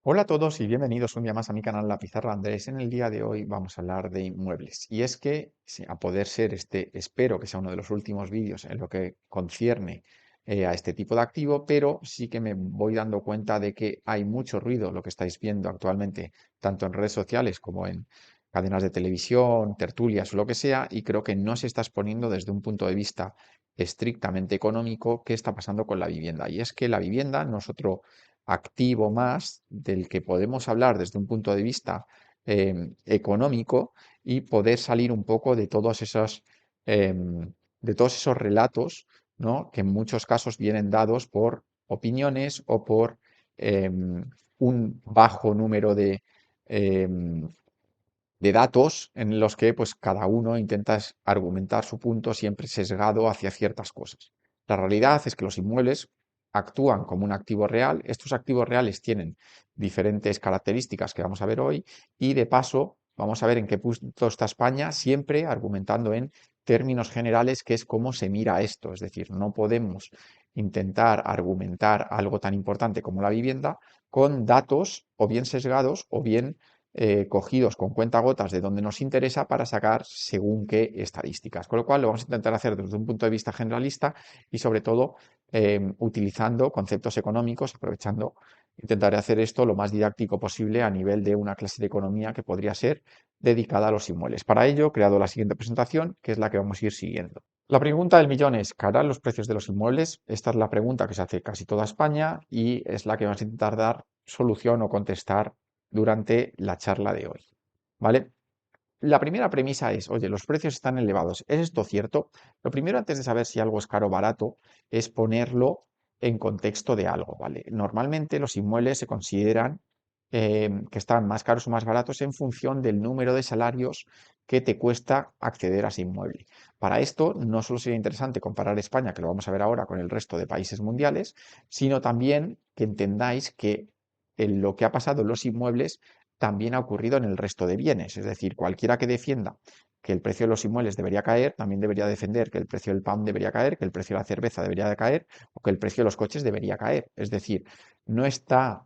Hola a todos y bienvenidos un día más a mi canal La Pizarra Andrés. En el día de hoy vamos a hablar de inmuebles. Y es que, a poder ser espero que sea uno de los últimos vídeos en lo que concierne a este tipo de activo, pero sí que me voy dando cuenta de que hay mucho ruido, lo que estáis viendo actualmente, tanto en redes sociales como en cadenas de televisión, tertulias o lo que sea, y creo que no se está exponiendo desde un punto de vista estrictamente económico qué está pasando con la vivienda. Y es que la vivienda no es otro activo más del que podemos hablar desde un punto de vista económico y poder salir un poco de todos esos relatos, ¿no? Que en muchos casos vienen dados por opiniones o por un bajo número em, de datos en los que pues cada uno intenta argumentar su punto siempre sesgado hacia ciertas cosas. La realidad es que los inmuebles actúan como un activo real. Estos activos reales tienen diferentes características que vamos a ver hoy y de paso vamos a ver en qué punto está España, siempre argumentando en términos generales, que es cómo se mira esto. Es decir, no podemos intentar argumentar algo tan importante como la vivienda con datos o bien sesgados o bien cogidos con cuentagotas de donde nos interesa para sacar según qué estadísticas. Con lo cual lo vamos a intentar hacer desde un punto de vista generalista y sobre todo utilizando conceptos económicos, aprovechando, intentaré hacer esto lo más didáctico posible a nivel de una clase de economía que podría ser dedicada a los inmuebles. Para ello, he creado la siguiente presentación, que es la que vamos a ir siguiendo. La pregunta del millón es, ¿caerán los precios de los inmuebles? Esta es la pregunta que se hace casi toda España y es la que vamos a intentar dar solución o contestar durante la charla de hoy. ¿Vale? La primera premisa es, oye, los precios están elevados. ¿Es esto cierto? Lo primero, antes de saber si algo es caro o barato, es ponerlo en contexto de algo, ¿vale? Normalmente los inmuebles se consideran que están más caros o más baratos en función del número de salarios que te cuesta acceder a ese inmueble. Para esto, no solo sería interesante comparar España, que lo vamos a ver ahora, con el resto de países mundiales, sino también que entendáis que en lo que ha pasado en los inmuebles también ha ocurrido en el resto de bienes. Es decir, cualquiera que defienda que el precio de los inmuebles debería caer, también debería defender que el precio del pan debería caer, que el precio de la cerveza debería de caer o que el precio de los coches debería caer. Es decir, no está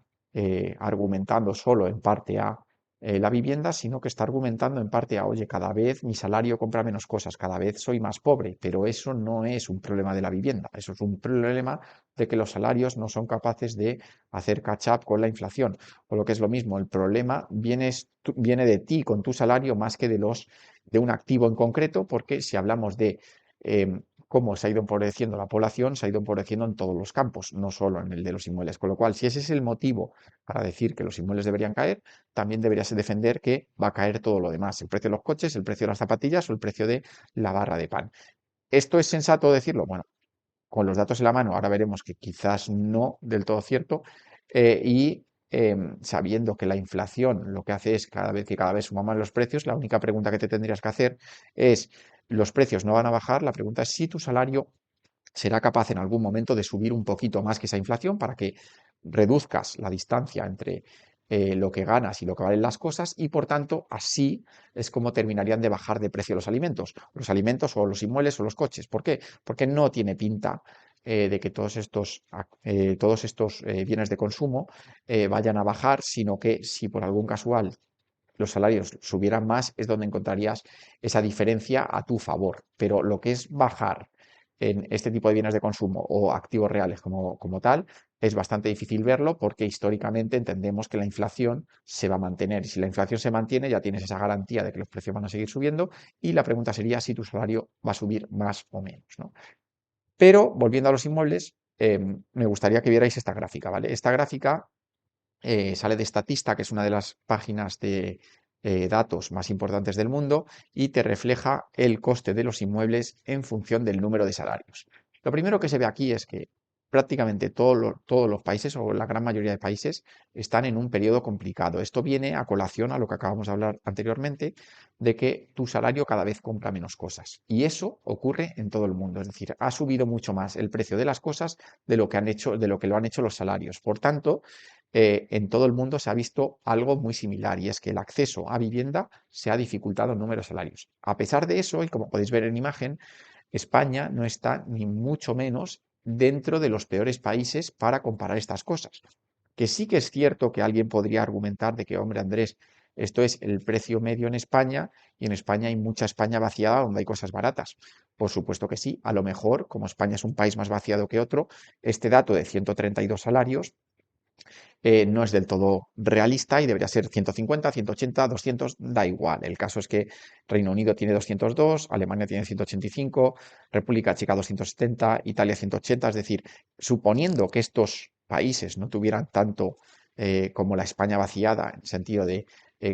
argumentando solo en parte a la vivienda, sino que está argumentando en parte a, oye, cada vez mi salario compra menos cosas, cada vez soy más pobre, pero eso no es un problema de la vivienda, eso es un problema de que los salarios no son capaces de hacer catch up con la inflación. O lo que es lo mismo, el problema viene de ti con tu salario más que de un activo en concreto, porque si hablamos de cómo se ha ido empobreciendo la población, se ha ido empobreciendo en todos los campos, no solo en el de los inmuebles. Con lo cual, si ese es el motivo para decir que los inmuebles deberían caer, también deberías defender que va a caer todo lo demás, el precio de los coches, el precio de las zapatillas o el precio de la barra de pan. ¿Esto es sensato decirlo? Bueno, con los datos en la mano, ahora veremos que quizás no del todo cierto, y sabiendo que la inflación lo que hace es cada vez suman más los precios, la única pregunta que te tendrías que hacer es, ¿los precios no van a bajar? La pregunta es si tu salario será capaz en algún momento de subir un poquito más que esa inflación para que reduzcas la distancia entre lo que ganas y lo que valen las cosas y por tanto así es como terminarían de bajar de precio los alimentos o los inmuebles o los coches. ¿Por qué? Porque no tiene pinta de que todos estos bienes de consumo vayan a bajar, sino que si por algún casual los salarios subieran más, es donde encontrarías esa diferencia a tu favor. Pero lo que es bajar en este tipo de bienes de consumo o activos reales como tal, es bastante difícil verlo porque históricamente entendemos que la inflación se va a mantener. Y si la inflación se mantiene, ya tienes esa garantía de que los precios van a seguir subiendo y la pregunta sería si tu salario va a subir más o menos, ¿no? Pero volviendo a los inmuebles, me gustaría que vierais esta gráfica, ¿vale? Esta gráfica sale de Statista, que es una de las páginas de datos más importantes del mundo, y te refleja el coste de los inmuebles en función del número de salarios. Lo primero que se ve aquí es que prácticamente todos los países, o la gran mayoría de países, están en un periodo complicado. Esto viene a colación a lo que acabamos de hablar anteriormente, de que tu salario cada vez compra menos cosas. Y eso ocurre en todo el mundo. Es decir, ha subido mucho más el precio de las cosas de lo que han hecho, de lo que lo han hecho los salarios. Por tanto, en todo el mundo se ha visto algo muy similar y es que el acceso a vivienda se ha dificultado en números salarios. A pesar de eso, y como podéis ver en imagen, España no está ni mucho menos dentro de los peores países para comparar estas cosas. que sí que es cierto que alguien podría argumentar de que, hombre, Andrés, esto es el precio medio en España y en España hay mucha España vaciada donde hay cosas baratas. Por supuesto que sí, a lo mejor, como España es un país más vaciado que otro, este dato de 132 salarios no es del todo realista y debería ser 150, 180, 200, da igual. El caso es que Reino Unido tiene 202, Alemania tiene 185, República Checa 270, Italia 180, es decir, suponiendo que estos países no tuvieran tanto como la España vaciada, en sentido de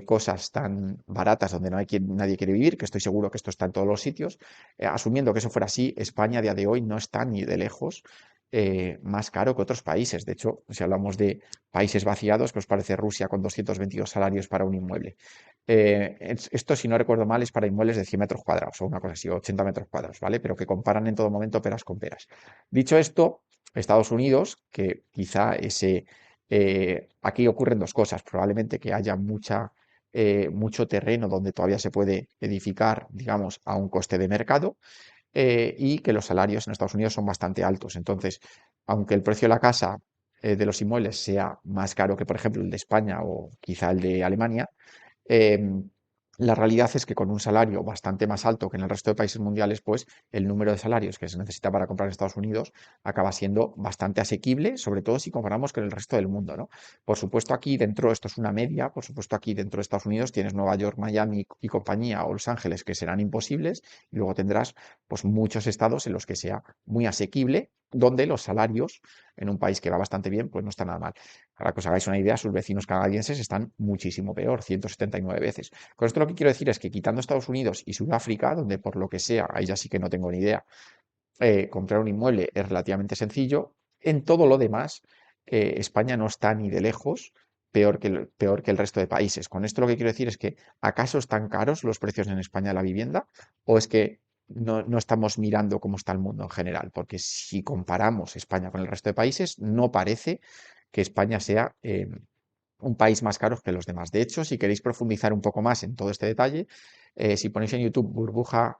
cosas tan baratas donde no hay nadie quiere vivir, que estoy seguro que esto está en todos los sitios, asumiendo que eso fuera así, España a día de hoy no está ni de lejos más caro que otros países. De hecho, si hablamos de países vaciados, ¿qué os parece Rusia con 222 salarios para un inmueble? Esto, si no recuerdo mal, es para inmuebles de 100 metros cuadrados o una cosa así, 80 metros cuadrados, ¿vale? Pero que comparan en todo momento peras con peras. Dicho esto, Estados Unidos, que quizá aquí ocurren dos cosas. Probablemente que haya mucho terreno donde todavía se puede edificar, digamos, a un coste de mercado y que los salarios en Estados Unidos son bastante altos. Entonces, aunque el precio de la casa de los inmuebles sea más caro que, por ejemplo, el de España o quizá el de Alemania, em, la realidad es que con un salario bastante más alto que en el resto de países mundiales, pues el número de salarios que se necesita para comprar en Estados Unidos acaba siendo bastante asequible, sobre todo si comparamos con el resto del mundo, ¿no? Por supuesto, aquí dentro, esto es una media, por supuesto, aquí dentro de Estados Unidos tienes Nueva York, Miami y compañía o Los Ángeles que serán imposibles, y luego tendrás pues muchos estados en los que sea muy asequible, donde los salarios en un país que va bastante bien, pues no está nada mal. Para que os hagáis una idea, sus vecinos canadienses están muchísimo peor, 179 veces. Con esto lo que quiero decir es que quitando Estados Unidos y Sudáfrica, donde por lo que sea, ahí ya sí que no tengo ni idea, comprar un inmueble es relativamente sencillo, en todo lo demás, España no está ni de lejos peor que el resto de países. Con esto lo que quiero decir es que, ¿acaso están caros los precios en España de la vivienda? ¿O es que no estamos mirando cómo está el mundo en general? Porque si comparamos España con el resto de países, no parece que España sea un país más caro que los demás. De hecho, si queréis profundizar un poco más en todo este detalle, si ponéis en YouTube burbuja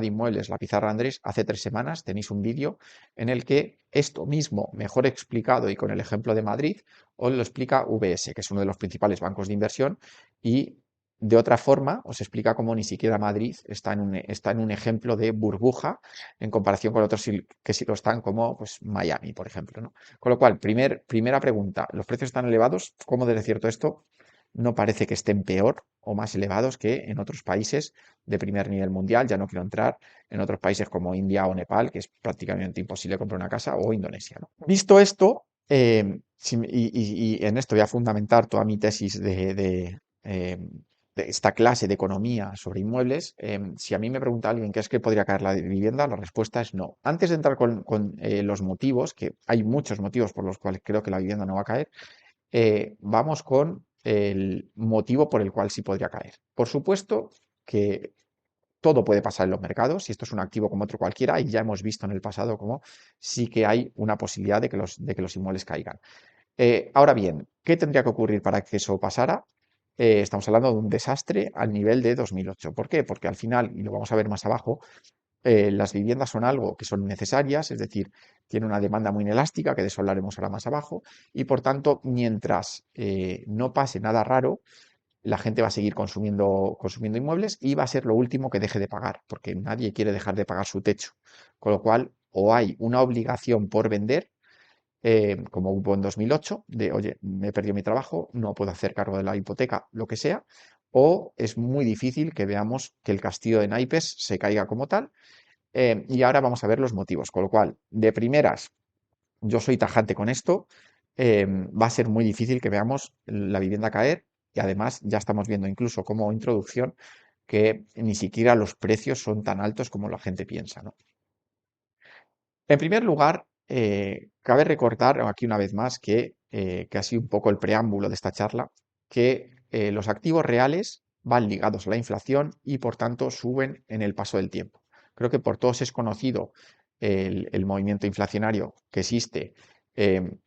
de inmuebles, la pizarra Andrés, hace 3 semanas tenéis un vídeo en el que esto mismo, mejor explicado y con el ejemplo de Madrid, os lo explica VS, que es uno de los principales bancos de inversión, y de otra forma os explica cómo ni siquiera Madrid está en un ejemplo de burbuja en comparación con otros que sí lo están, como pues, Miami, por ejemplo, ¿no? Con lo cual, primera pregunta, ¿los precios están elevados? ¿Cómo de cierto esto? No parece que estén peor o más elevados que en otros países de primer nivel mundial. Ya no quiero entrar en otros países como India o Nepal, que es prácticamente imposible comprar una casa, o Indonesia, ¿no? Visto esto, y en esto voy a fundamentar toda mi tesis de esta clase de economía sobre inmuebles, si a mí me pregunta alguien qué es que podría caer la vivienda, la respuesta es no. Antes de entrar con los motivos, que hay muchos motivos por los cuales creo que la vivienda no va a caer, vamos con el motivo por el cual sí podría caer. Por supuesto que todo puede pasar en los mercados, y esto es un activo como otro cualquiera, y ya hemos visto en el pasado cómo sí que hay una posibilidad de que los inmuebles caigan. Ahora bien, ¿qué tendría que ocurrir para que eso pasara? Estamos hablando de un desastre al nivel de 2008. ¿Por qué? Porque al final, y lo vamos a ver más abajo, las viviendas son algo que son necesarias, es decir, tiene una demanda muy inelástica, que de eso hablaremos ahora más abajo, y por tanto, mientras no pase nada raro, la gente va a seguir consumiendo inmuebles y va a ser lo último que deje de pagar, porque nadie quiere dejar de pagar su techo. Con lo cual, o hay una obligación por vender, como hubo en 2008, de, oye, me he perdido mi trabajo, no puedo hacer cargo de la hipoteca, lo que sea, o es muy difícil que veamos que el castillo de naipes se caiga como tal. Y ahora vamos a ver los motivos, con lo cual, de primeras, yo soy tajante con esto, va a ser muy difícil que veamos la vivienda caer y además ya estamos viendo incluso como introducción que ni siquiera los precios son tan altos como la gente piensa, ¿no? En primer lugar, cabe recordar aquí una vez más que ha sido un poco el preámbulo de esta charla, que los activos reales van ligados a la inflación y por tanto suben en el paso del tiempo. Creo que por todos es conocido el movimiento inflacionario que existe en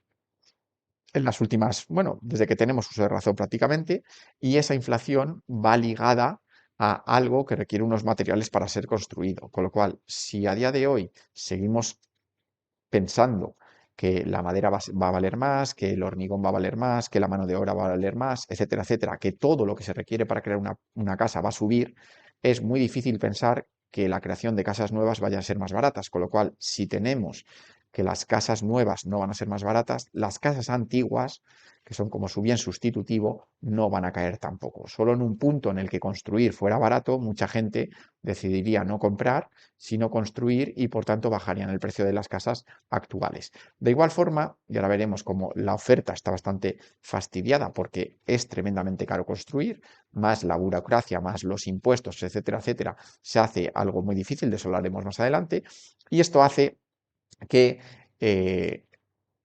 las últimas, bueno, desde que tenemos uso de razón prácticamente, y esa inflación va ligada a algo que requiere unos materiales para ser construido. Con lo cual, si a día de hoy seguimos pensando que la madera va a valer más, que el hormigón va a valer más, que la mano de obra va a valer más, etcétera, etcétera, que todo lo que se requiere para crear una casa va a subir, es muy difícil pensar que la creación de casas nuevas vaya a ser más baratas. Con lo cual, si tenemos que las casas nuevas no van a ser más baratas, las casas antiguas, que son como su bien sustitutivo, no van a caer tampoco. Solo en un punto en el que construir fuera barato, mucha gente decidiría no comprar, sino construir y por tanto bajarían el precio de las casas actuales. De igual forma, y ahora veremos cómo la oferta está bastante fastidiada porque es tremendamente caro construir, más la burocracia, más los impuestos, etcétera, etcétera, se hace algo muy difícil, de eso lo haremos más adelante, y esto hace que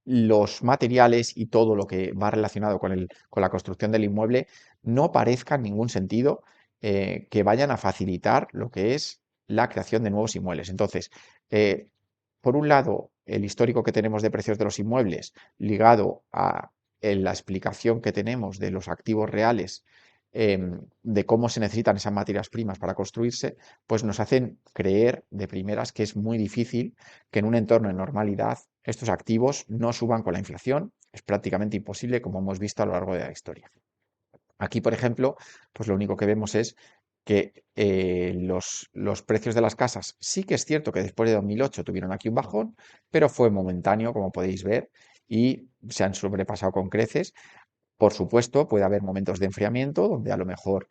los materiales y todo lo que va relacionado con la construcción del inmueble no parezca en ningún sentido que vayan a facilitar lo que es la creación de nuevos inmuebles. Entonces, eh, por un lado, el histórico que tenemos de precios de los inmuebles ligado a la explicación que tenemos de los activos reales, de cómo se necesitan esas materias primas para construirse, pues nos hacen creer de primeras que es muy difícil que en un entorno de normalidad estos activos no suban con la inflación. Es prácticamente imposible, como hemos visto a lo largo de la historia. Aquí, por ejemplo, pues lo único que vemos es que los precios de las casas, sí que es cierto que después de 2008 tuvieron aquí un bajón, pero fue momentáneo, como podéis ver, y se han sobrepasado con creces. Por supuesto, puede haber momentos de enfriamiento donde a lo mejor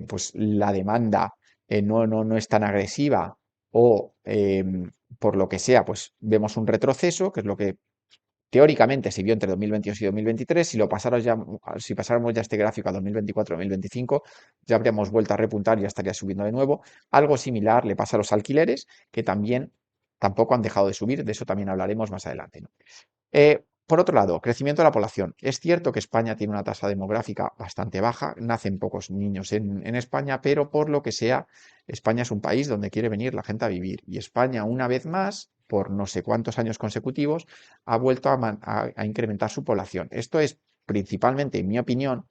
pues la demanda no es tan agresiva o por lo que sea, pues vemos un retroceso, que es lo que teóricamente se vio entre 2022 y 2023. Si pasáramos ya este gráfico a 2024-2025, ya habríamos vuelto a repuntar y ya estaría subiendo de nuevo. Algo similar le pasa a los alquileres, que también tampoco han dejado de subir, de eso también hablaremos más adelante, ¿no? Por otro lado, crecimiento de la población. Es cierto que España tiene una tasa demográfica bastante baja, nacen pocos niños en España, pero por lo que sea, España es un país donde quiere venir la gente a vivir. Y España, una vez más, por no sé cuántos años consecutivos, ha vuelto a incrementar su población. Esto es principalmente, en mi opinión,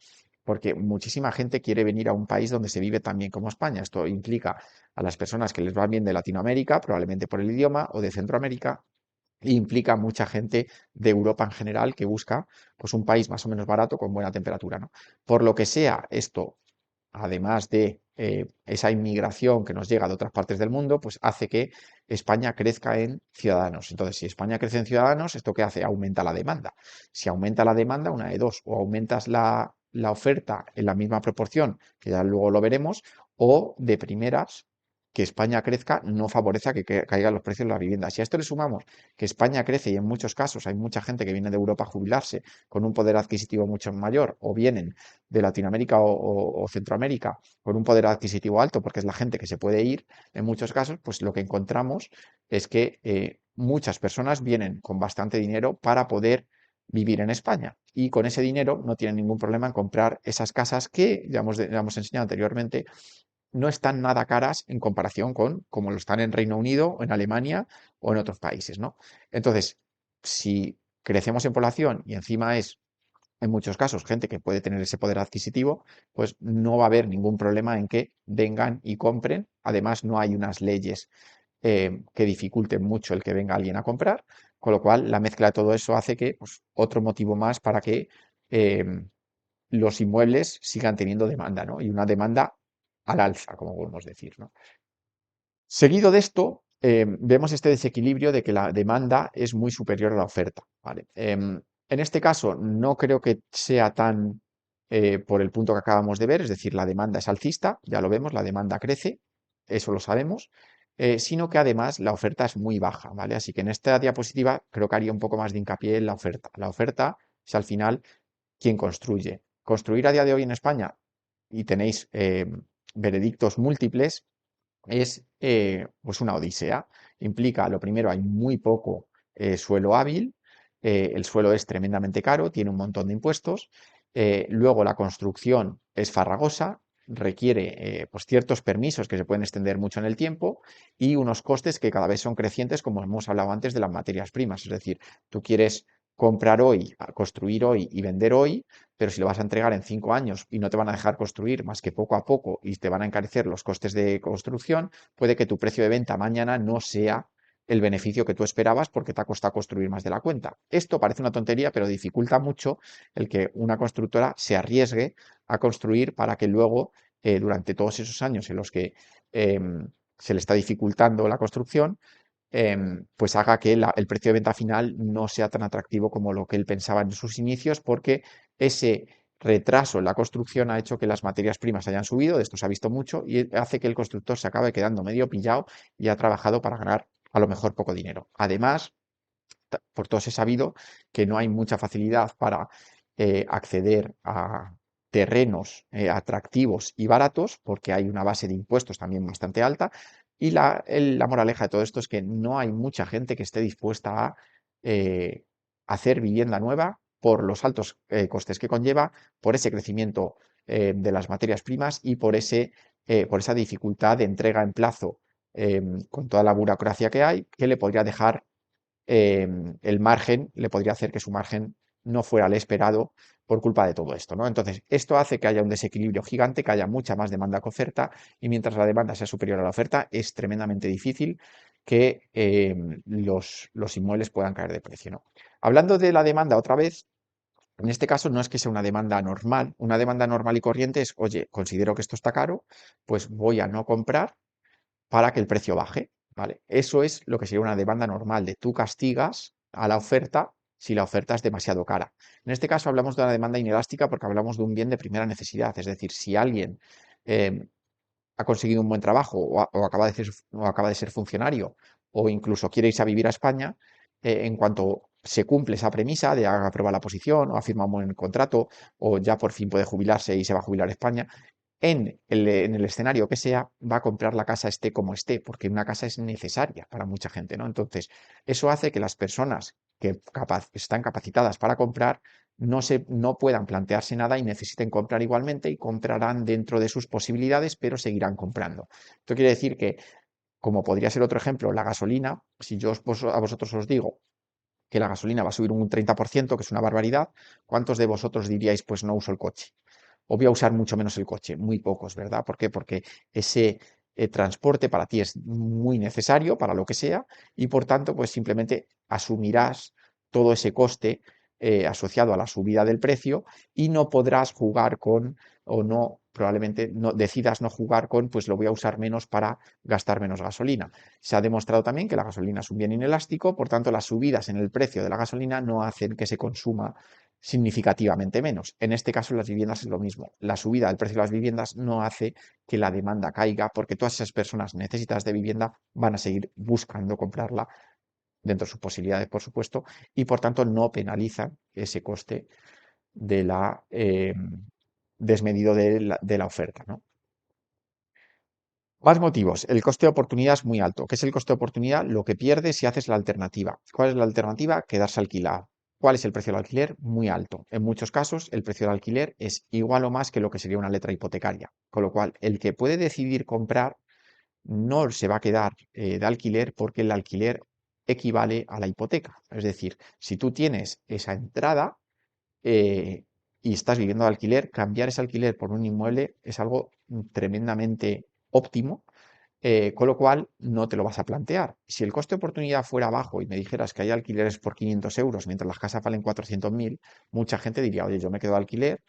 porque muchísima gente quiere venir a un país donde se vive tan bien como España. Esto implica a las personas que les va bien de Latinoamérica, probablemente por el idioma, o de Centroamérica, implica mucha gente de Europa en general que busca pues un país más o menos barato con buena temperatura, ¿no? Por lo que sea, esto, además de esa inmigración que nos llega de otras partes del mundo, pues hace que España crezca en ciudadanos. Entonces, si España crece en ciudadanos, ¿esto qué hace? Aumenta la demanda. Si aumenta la demanda, una de dos, o aumentas la oferta en la misma proporción, que ya luego lo veremos, o de primeras que España crezca no favorece a que caigan los precios de la vivienda. Si a esto le sumamos que España crece y en muchos casos hay mucha gente que viene de Europa a jubilarse con un poder adquisitivo mucho mayor, o vienen de Latinoamérica o Centroamérica con un poder adquisitivo alto, porque es la gente que se puede ir, en muchos casos, pues lo que encontramos es que muchas personas vienen con bastante dinero para poder vivir en España y con ese dinero no tienen ningún problema en comprar esas casas que, ya hemos enseñado anteriormente, no están nada caras en comparación con como lo están en Reino Unido, o en Alemania o en otros países, ¿no? Entonces, si crecemos en población y encima es, en muchos casos, gente que puede tener ese poder adquisitivo, pues no va a haber ningún problema en que vengan y compren. Además, no hay unas leyes que dificulten mucho el que venga alguien a comprar, con lo cual la mezcla de todo eso hace que, pues, otro motivo más para que los inmuebles sigan teniendo demanda, ¿no? Y una demanda al alza, como podemos decir, ¿no? Seguido de esto, vemos este desequilibrio de que la demanda es muy superior a la oferta, ¿vale? En este caso, no creo que sea tan por el punto que acabamos de ver, es decir, la demanda es alcista, ya lo vemos, la demanda crece, eso lo sabemos, sino que además la oferta es muy baja, ¿vale? Así que en esta diapositiva creo que haría un poco más de hincapié en la oferta. La oferta es al final quien construye. Construir a día de hoy en España, y tenéis veredictos múltiples, es pues una odisea. Implica, lo primero, hay muy poco suelo hábil, el suelo es tremendamente caro, tiene un montón de impuestos, luego la construcción es farragosa, requiere pues ciertos permisos que se pueden extender mucho en el tiempo y unos costes que cada vez son crecientes, como hemos hablado antes de las materias primas. Es decir, tú quieres comprar hoy, construir hoy y vender hoy, pero si lo vas a entregar en 5 años y no te van a dejar construir más que poco a poco y te van a encarecer los costes de construcción, puede que tu precio de venta mañana no sea el beneficio que tú esperabas porque te ha costado construir más de la cuenta. Esto parece una tontería, pero dificulta mucho el que una constructora se arriesgue a construir para que luego, durante todos esos años en los que se le está dificultando la construcción, pues haga que el precio de venta final no sea tan atractivo como lo que él pensaba en sus inicios, porque ese retraso en la construcción ha hecho que las materias primas hayan subido, de esto se ha visto mucho, y hace que el constructor se acabe quedando medio pillado y ha trabajado para ganar a lo mejor poco dinero. Además, por todos he sabido que no hay mucha facilidad para acceder a terrenos atractivos y baratos, porque hay una base de impuestos también bastante alta, y la moraleja de todo esto es que no hay mucha gente que esté dispuesta a eh, hacer vivienda nueva por los altos costes que conlleva, por ese crecimiento de las materias primas y por esa dificultad de entrega en plazo con toda la burocracia que hay, que le podría dejar el margen, le podría hacer que su margen no fuera el esperado por culpa de todo esto, ¿no? Entonces, esto hace que haya un desequilibrio gigante, que haya mucha más demanda que oferta, y mientras la demanda sea superior a la oferta, es tremendamente difícil que los inmuebles puedan caer de precio, ¿no? Hablando de la demanda otra vez, en este caso no es que sea una demanda normal y corriente es, oye, considero que esto está caro, pues voy a no comprar para que el precio baje, ¿vale? Eso es lo que sería una demanda normal, de tú castigas a la oferta si la oferta es demasiado cara. En este caso hablamos de una demanda inelástica porque hablamos de un bien de primera necesidad, es decir, si alguien eh, ha conseguido un buen trabajo o acaba de ser funcionario o incluso quiere irse a vivir a España, en cuanto se cumple esa premisa de haga prueba la posición o ha firmado un buen contrato o ya por fin puede jubilarse y se va a jubilar a España, en el escenario que sea, va a comprar la casa esté como esté, porque una casa es necesaria para mucha gente, ¿no? Entonces, eso hace que las personas que están capacitadas para comprar no puedan plantearse nada y necesiten comprar igualmente y comprarán dentro de sus posibilidades, pero seguirán comprando. Esto quiere decir que, como podría ser otro ejemplo, la gasolina, si a vosotros os digo que la gasolina va a subir un 30%, que es una barbaridad, ¿cuántos de vosotros diríais, pues no uso el coche? O voy a usar mucho menos el coche, muy pocos, ¿verdad? ¿Por qué? Porque ese transporte para ti es muy necesario para lo que sea y por tanto, pues simplemente asumirás todo ese coste asociado a la subida del precio y no podrás jugar con, o no, probablemente no decidas no jugar con, pues lo voy a usar menos para gastar menos gasolina. Se ha demostrado también que la gasolina es un bien inelástico, por tanto, las subidas en el precio de la gasolina no hacen que se consuma significativamente menos. En este caso, en las viviendas es lo mismo. La subida del precio de las viviendas no hace que la demanda caiga porque todas esas personas necesitadas de vivienda van a seguir buscando comprarla dentro de sus posibilidades, por supuesto, y por tanto no penalizan ese coste de la desmedido de la oferta, ¿no? Más motivos. El coste de oportunidad es muy alto. ¿Qué es el coste de oportunidad? Lo que pierdes si haces la alternativa. ¿Cuál es la alternativa? Quedarse alquilado. ¿Cuál es el precio del alquiler? Muy alto. En muchos casos, el precio del alquiler es igual o más que lo que sería una letra hipotecaria. Con lo cual, el que puede decidir comprar no se va a quedar de alquiler porque el alquiler equivale a la hipoteca. Es decir, si tú tienes esa entrada y estás viviendo de alquiler, cambiar ese alquiler por un inmueble es algo tremendamente óptimo, con lo cual no te lo vas a plantear. Si el coste de oportunidad fuera bajo y me dijeras que hay alquileres por 500 euros mientras las casas valen 400.000, mucha gente diría, oye, yo me quedo de alquiler,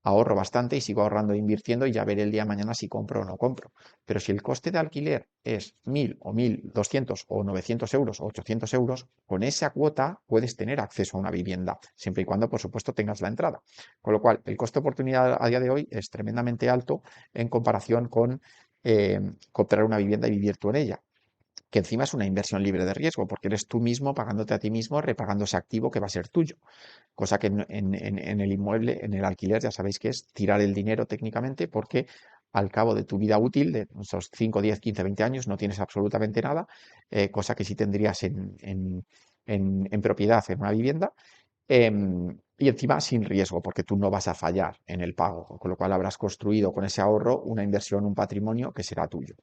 ahorro bastante y sigo ahorrando e invirtiendo y ya veré el día de mañana si compro o no compro. Pero si el coste de alquiler es 1.000 o 1.200 o 900 euros o 800 euros, con esa cuota puedes tener acceso a una vivienda, siempre y cuando, por supuesto, tengas la entrada. Con lo cual, el coste de oportunidad a día de hoy es tremendamente alto en comparación con comprar una vivienda y vivir tú en ella, que encima es una inversión libre de riesgo, porque eres tú mismo pagándote a ti mismo, repagando ese activo que va a ser tuyo. Cosa que en el inmueble, en el alquiler, ya sabéis que es tirar el dinero técnicamente, porque al cabo de tu vida útil, de esos 5, 10, 15, 20 años, no tienes absolutamente nada, cosa que sí tendrías en propiedad, en una vivienda, y encima sin riesgo, porque tú no vas a fallar en el pago, con lo cual habrás construido con ese ahorro una inversión, un patrimonio que será tuyo.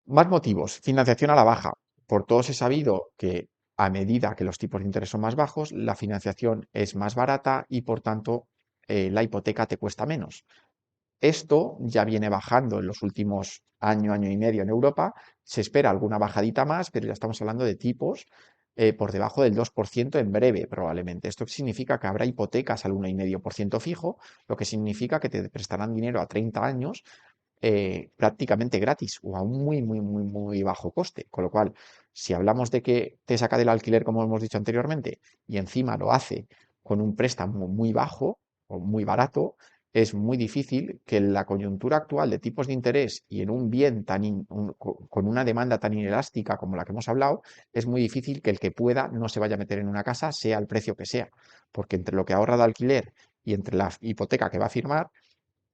Más motivos. Financiación a la baja. Por todos he sabido que a medida que los tipos de interés son más bajos, la financiación es más barata y por tanto la hipoteca te cuesta menos. Esto ya viene bajando en los últimos año, año y medio en Europa. Se espera alguna bajadita más, pero ya estamos hablando de tipos por debajo del 2% en breve, probablemente. Esto significa que habrá hipotecas al 1,5% fijo, lo que significa que te prestarán dinero a 30 años prácticamente gratis o a un muy, muy, muy, muy bajo coste. Con lo cual, si hablamos de que te saca del alquiler, como hemos dicho anteriormente, y encima lo hace con un préstamo muy bajo o muy barato, es muy difícil que en la coyuntura actual de tipos de interés y en un bien con una demanda tan inelástica como la que hemos hablado, es muy difícil que el que pueda no se vaya a meter en una casa, sea el precio que sea, porque entre lo que ahorra de alquiler y entre la hipoteca que va a firmar,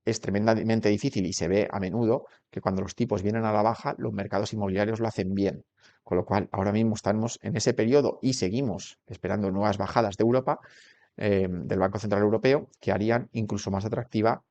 es tremendamente difícil y se ve a menudo que cuando los tipos vienen a la baja, los mercados inmobiliarios lo hacen bien. Con lo cual, ahora mismo estamos en ese periodo y seguimos esperando nuevas bajadas de Europa, del Banco Central Europeo, que harían incluso más atractiva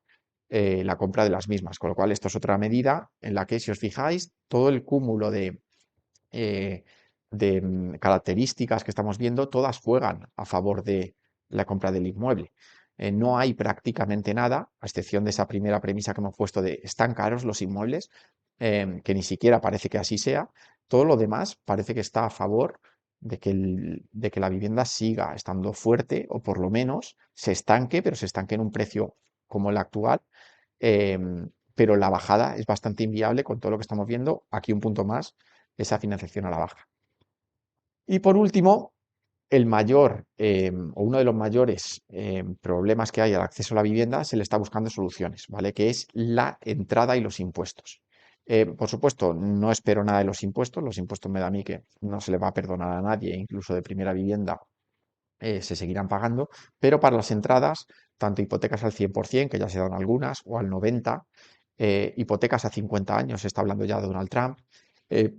la compra de las mismas. Con lo cual, esto es otra medida en la que, si os fijáis, todo el cúmulo eh, de características que estamos viendo, todas juegan a favor de la compra del inmueble. No hay prácticamente nada, a excepción de esa primera premisa que hemos puesto de están caros los inmuebles, que ni siquiera parece que así sea. Todo lo demás parece que está a favor de que la vivienda siga estando fuerte o por lo menos se estanque, pero se estanque en un precio como el actual. Pero la bajada es bastante inviable con todo lo que estamos viendo. Aquí un punto más, esa financiación a la baja. Y por último, el mayor o uno de los mayores problemas que hay al acceso a la vivienda se le está buscando soluciones, ¿vale? Que es la entrada y los impuestos. Por supuesto, no espero nada de los impuestos me da a mí que no se le va a perdonar a nadie, incluso de primera vivienda se seguirán pagando, pero para las entradas, tanto hipotecas al 100%, que ya se dan algunas, o al 90%, hipotecas a 50 años, se está hablando ya de Donald Trump, eh,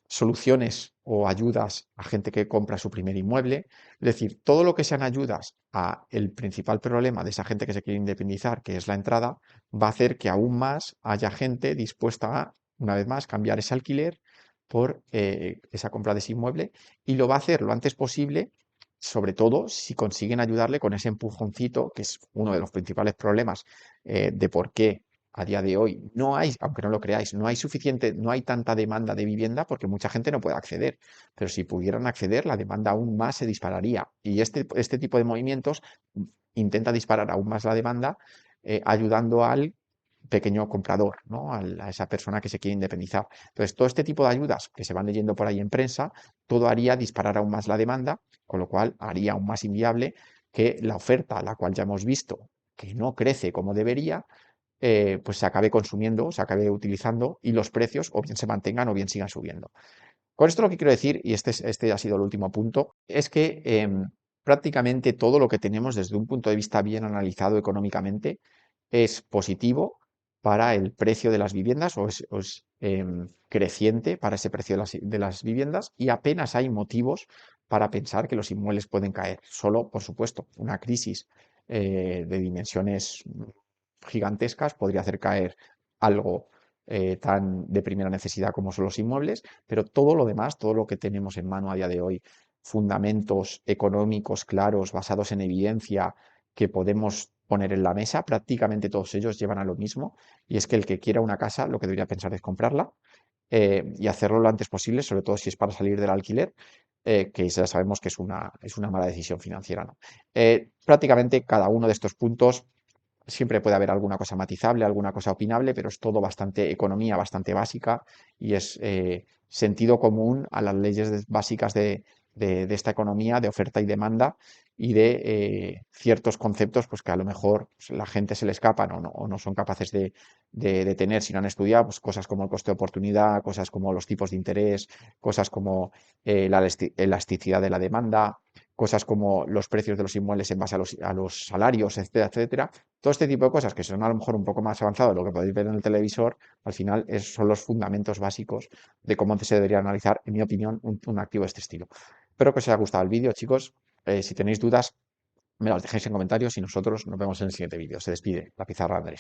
soluciones o ayudas a gente que compra su primer inmueble. Es decir, todo lo que sean ayudas a el principal problema de esa gente que se quiere independizar, que es la entrada, va a hacer que aún más haya gente dispuesta a, una vez más, cambiar ese alquiler por esa compra de ese inmueble y lo va a hacer lo antes posible, sobre todo si consiguen ayudarle con ese empujoncito, que es uno de los principales problemas de por qué a día de hoy no hay, aunque no lo creáis, no hay suficiente, no hay tanta demanda de vivienda porque mucha gente no puede acceder. Pero si pudieran acceder, la demanda aún más se dispararía. Y este tipo de movimientos intenta disparar aún más la demanda, ayudando al pequeño comprador, ¿no? A esa persona que se quiere independizar. Entonces, todo este tipo de ayudas que se van leyendo por ahí en prensa, todo haría disparar aún más la demanda, con lo cual haría aún más inviable que la oferta, la cual ya hemos visto que no crece como debería, pues se acabe consumiendo, se acabe utilizando y los precios o bien se mantengan o bien sigan subiendo. Con esto lo que quiero decir, y este ha sido el último punto, es que prácticamente todo lo que tenemos desde un punto de vista bien analizado económicamente es positivo para el precio de las viviendas o es creciente para ese precio de las viviendas y apenas hay motivos para pensar que los inmuebles pueden caer. Solo, por supuesto, una crisis de dimensiones gigantescas podría hacer caer algo tan de primera necesidad como son los inmuebles, pero todo lo demás, todo lo que tenemos en mano a día de hoy, fundamentos económicos claros, basados en evidencia, que podemos poner en la mesa, prácticamente todos ellos llevan a lo mismo, y es que el que quiera una casa lo que debería pensar es comprarla y hacerlo lo antes posible, sobre todo si es para salir del alquiler, que ya sabemos que es una mala decisión financiera, ¿no? Prácticamente cada uno de estos puntos siempre puede haber alguna cosa matizable, alguna cosa opinable, pero es todo bastante economía, bastante básica y es sentido común a las leyes básicas de esta economía, de oferta y demanda y de ciertos conceptos pues, que a lo mejor pues, la gente se le escapan o no son capaces de tener si no han estudiado, pues, cosas como el coste de oportunidad, cosas como los tipos de interés, cosas como la elasticidad de la demanda, cosas como los precios de los inmuebles en base a los salarios, etcétera, etcétera. Todo este tipo de cosas que son a lo mejor un poco más avanzados de lo que podéis ver en el televisor, al final son los fundamentos básicos de cómo se debería analizar, en mi opinión, un activo de este estilo. Espero que os haya gustado el vídeo, chicos. Si tenéis dudas, me las dejéis en comentarios y nosotros nos vemos en el siguiente vídeo. Se despide la pizarra Andrés.